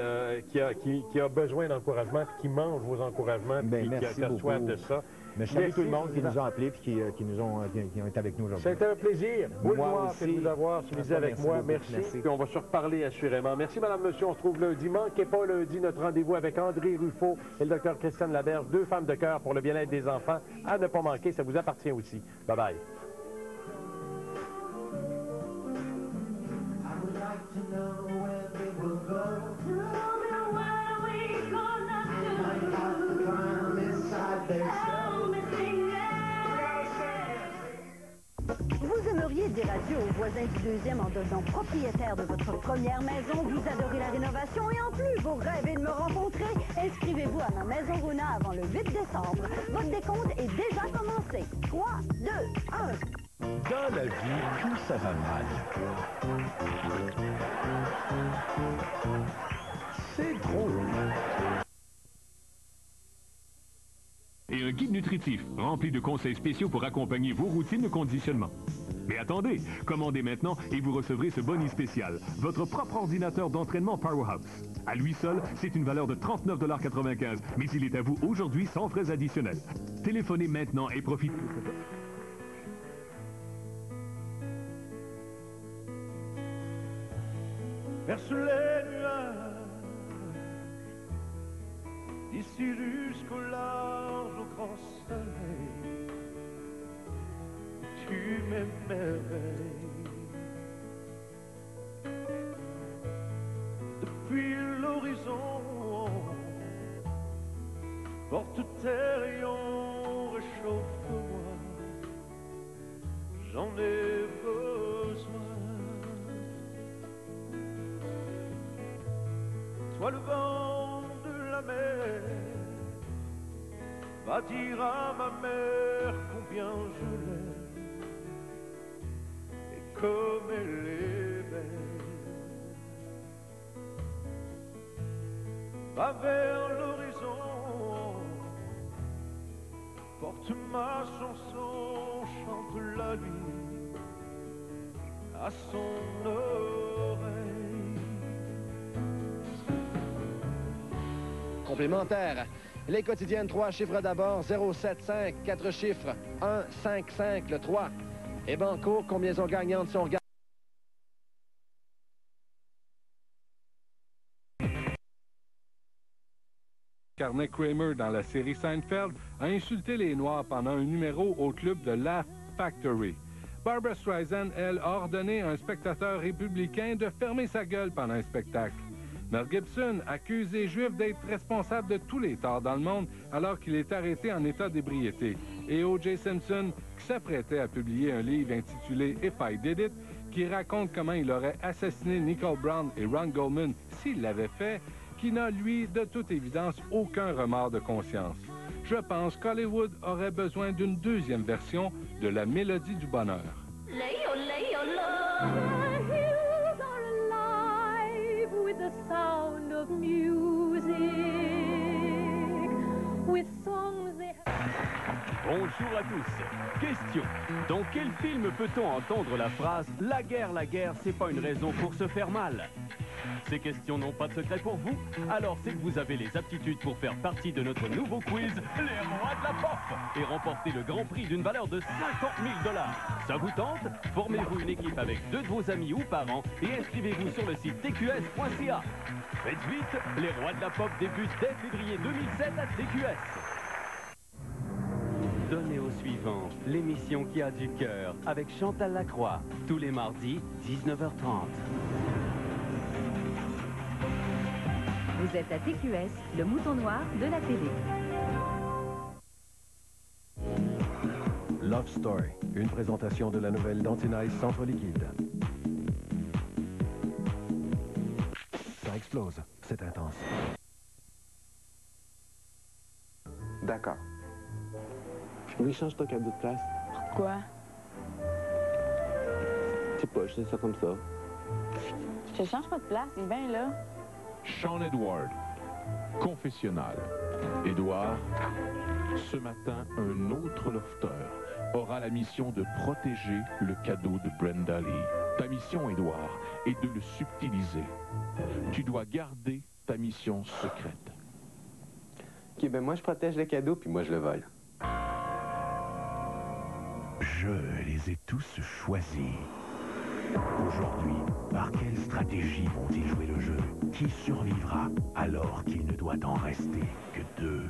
qui a besoin d'encouragement, qui mange vos encouragements, qui a soif de ça. Mais je salue Merci, tout le monde qui président. nous a appelés et qui ont été avec nous aujourd'hui. C'était un plaisir. Boule Moi noire aussi. que de vous avoir suivi avec Merci moi. beaucoup. Merci. Merci. Puis on va se reparler assurément. Merci, madame, monsieur. On se retrouve lundi. Manquez pas lundi notre rendez-vous avec André Ruffo et le docteur Christiane Laberge, 2 femmes de cœur pour le bien-être des enfants. À ne pas manquer, ça vous appartient aussi. Bye-bye. Vous aimeriez dire adieu aux voisins du deuxième en devenant propriétaire de votre première maison. Vous adorez la rénovation et en plus, vous rêvez de me rencontrer. Inscrivez-vous à ma maison Runa avant le 8 décembre. Votre décompte est déjà commencé. 3, 2, 1. Dans la vie, quand ça va mal, c'est drôle. Et un guide nutritif rempli de conseils spéciaux pour accompagner vos routines de conditionnement. Mais attendez, commandez maintenant et vous recevrez ce bonus spécial, votre propre ordinateur d'entraînement Powerhouse. À lui seul, c'est une valeur de 39,95 $, mais il est à vous aujourd'hui sans frais additionnels. Téléphonez maintenant et profitez. Verse les nuages, d'ici jusqu'au large, au grand soleil, tu m'émerveilles. Depuis l'horizon, porte tes rayons, réchauffe-moi, j'en ai besoin. Toi le vent de la mer, va dire à ma mère combien je l'aime et comme elle est belle. Va vers l'horizon, porte ma chanson, chante la nuit à son oreille. Complémentaire. Les quotidiennes, 3 chiffres d'abord, 075, 4 chiffres, 1, 5, 5, le 3. Et Banco, combinaison gagnante si on regarde. Carnet Kramer dans la série Seinfeld a insulté les Noirs pendant un numéro au club de Laugh Factory. Barbra Streisand, elle, a ordonné à un spectateur républicain de fermer sa gueule pendant un spectacle. Mel Gibson accuse les Juifs d'être responsables de tous les torts dans le monde alors qu'il est arrêté en état d'ébriété. Et O.J. Simpson, qui s'apprêtait à publier un livre intitulé If I Did It, qui raconte comment il aurait assassiné Nicole Brown et Ron Goldman s'il l'avait fait, qui n'a, lui, de toute évidence, aucun remords de conscience. Je pense qu'Hollywood aurait besoin d'une deuxième version de la Mélodie du bonheur. With the sound of music, with songs they have... Bonjour à tous. Question. Dans quel film peut-on entendre la phrase « La guerre, c'est pas une raison pour se faire mal » Ces questions n'ont pas de secret pour vous, alors c'est que vous avez les aptitudes pour faire partie de notre nouveau quiz, les rois de la pop, et remporter le grand prix d'une valeur de 50 000 $. Ça vous tente? Formez-vous une équipe avec 2 de vos amis ou parents et inscrivez-vous sur le site tqs.ca. Faites vite, les rois de la pop débutent dès février 2007 à TQS. Donnez au suivant, l'émission qui a du cœur, avec Chantal Lacroix, tous les mardis, 19h30. Vous êtes à TQS, le mouton noir de la télé. Love Story, une présentation de la nouvelle Dentinize Centre Liquide. Ça explose, c'est intense. D'accord. Oui, change ton cadeau de place. Pourquoi? Je sais pas, je sais ça comme ça. Je te change pas de place, il est bien là. Sean Edward, confessionnal. Édouard, ce matin, un autre lofteur aura la mission de protéger le cadeau de Brenda Lee. Ta mission, Édouard, est de le subtiliser. Tu dois garder ta mission secrète. OK, ben moi, je protège le cadeau, puis moi, je le vole. Je les ai tous choisis. Aujourd'hui, par quelle stratégie vont-ils jouer le jeu? Qui survivra alors qu'il ne doit en rester que 2?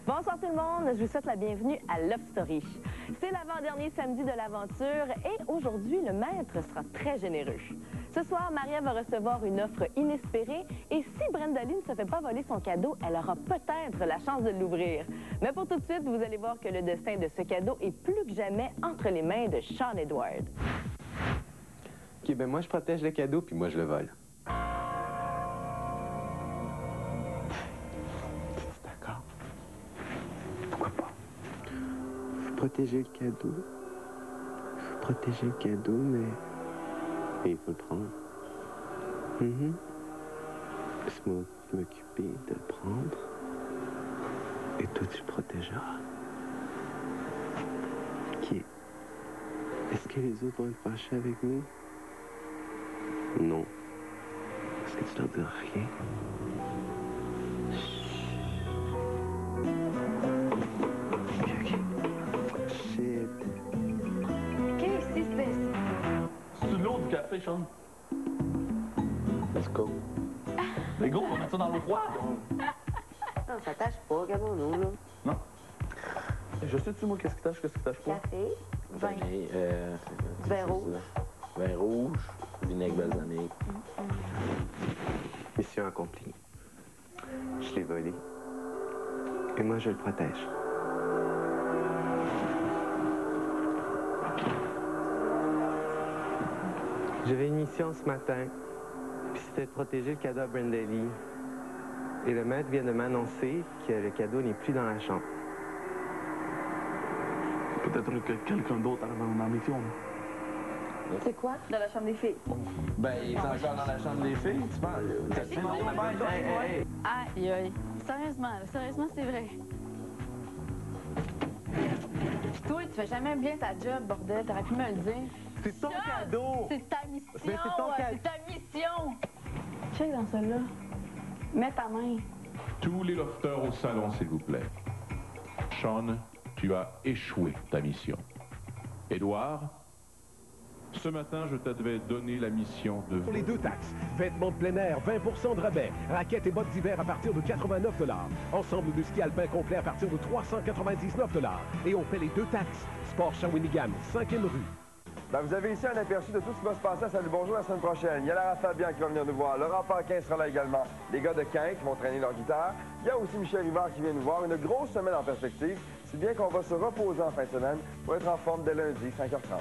Bonsoir tout le monde, je vous souhaite la bienvenue à Love Story. C'est l'avant-dernier samedi de l'aventure et aujourd'hui, le maître sera très généreux. Ce soir, Maria va recevoir une offre inespérée et si Brenda Lee ne se fait pas voler son cadeau, elle aura peut-être la chance de l'ouvrir. Mais pour tout de suite, vous allez voir que le destin de ce cadeau est plus que jamais entre les mains de Sean Edward. OK, ben moi, je protège le cadeau, puis moi, je le vole. D'accord. Pourquoi pas? Faut protéger le cadeau. Faut protéger le cadeau, mais il faut le prendre. Laisse-moi m'occuper de le prendre. Et toi, tu le protégeras. OK. Est-ce que les autres vont être fâchés avec nous? Non. Est-ce que tu leur diras rien? Shit. Qu'est-ce qui se passe? C'est de l'eau du café, Sean. Let's go. Les gars, on va mettre ça dans l'eau froide. Non, ça tâche pas, regardons-nous, là. Non. Je sais-tu, moi, qu'est-ce qui tâche pas? Café, vin. Vin rouge. Vin rouge, vinaigre balsamique. Mission accomplie. Je l'ai volé. Et moi, je le protège. J'avais une mission ce matin, puis c'était de protéger le cadeau à Brenda Lee. Et le maître vient de m'annoncer que le cadeau n'est plus dans la chambre. Peut-être que quelqu'un d'autre arrive dans la mission. C'est quoi? Dans la chambre des filles. Ben, il est encore dans la chambre des filles, tu parles. Aïe, aïe. Sérieusement, c'est vrai. Toi, tu fais jamais bien ta job, bordel. T'aurais pu me le dire. C'est ton cadeau! C'est ta mission! Mais c'est ton cadeau! C'est ta mission! Check dans celle-là. Mets ta main. Tous les lofters au salon, s'il vous plaît. Sean, tu as échoué ta mission. Édouard, ce matin, je t'avais donné la mission de... Pour les 2 taxes, vêtements de plein air, 20% de rabais, raquettes et bottes d'hiver à partir de 89 $, ensemble de ski alpin complet à partir de 399 $. Et on paie les 2 taxes. Sport Shawinigan, 5e rue. Ben, vous avez ici un aperçu de tout ce qui va se passer à Salut Bonjour la semaine prochaine. Il y a Lara Fabian qui va venir nous voir. Laurent Paquin sera là également. Les gars de Quin qui vont traîner leur guitare. Il y a aussi Michel Rivard qui vient nous voir. Une grosse semaine en perspective. Si bien qu'on va se reposer en fin de semaine pour être en forme dès lundi, 5h30.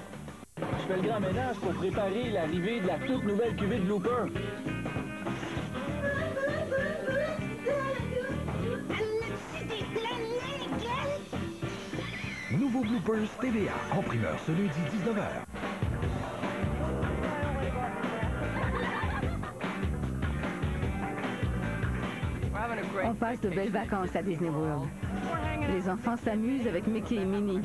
Je fais le grand ménage pour préparer l'arrivée de la toute nouvelle cuvée de Looper. Nouveau Bloopers TVA, en primeur ce lundi 19h. On passe de belles vacances à Disney World. Les enfants s'amusent avec Mickey et Minnie.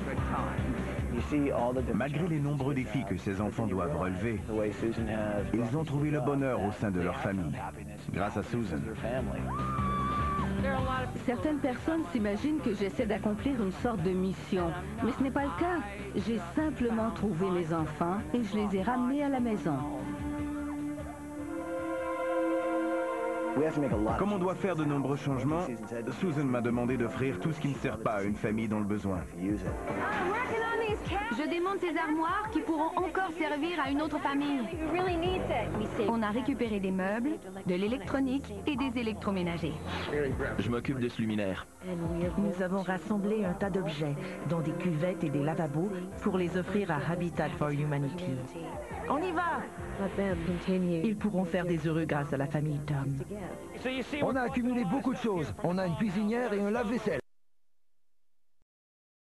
Malgré les nombreux défis que ces enfants doivent relever, ils ont trouvé le bonheur au sein de leur famille, grâce à Susan. Certaines personnes s'imaginent que j'essaie d'accomplir une sorte de mission, mais ce n'est pas le cas. J'ai simplement trouvé mes enfants et je les ai ramenés à la maison. Comme on doit faire de nombreux changements, Susan m'a demandé d'offrir tout ce qui ne sert pas à une famille dans le besoin. Je démonte ces armoires qui pourront encore servir à une autre famille. On a récupéré des meubles, de l'électronique et des électroménagers. Je m'occupe de ce luminaire. Nous avons rassemblé un tas d'objets, dont des cuvettes et des lavabos, pour les offrir à Habitat for Humanity. On y va! Ils pourront faire des heureux grâce à la famille Tom. On a accumulé beaucoup de choses. On a une cuisinière et un lave-vaisselle.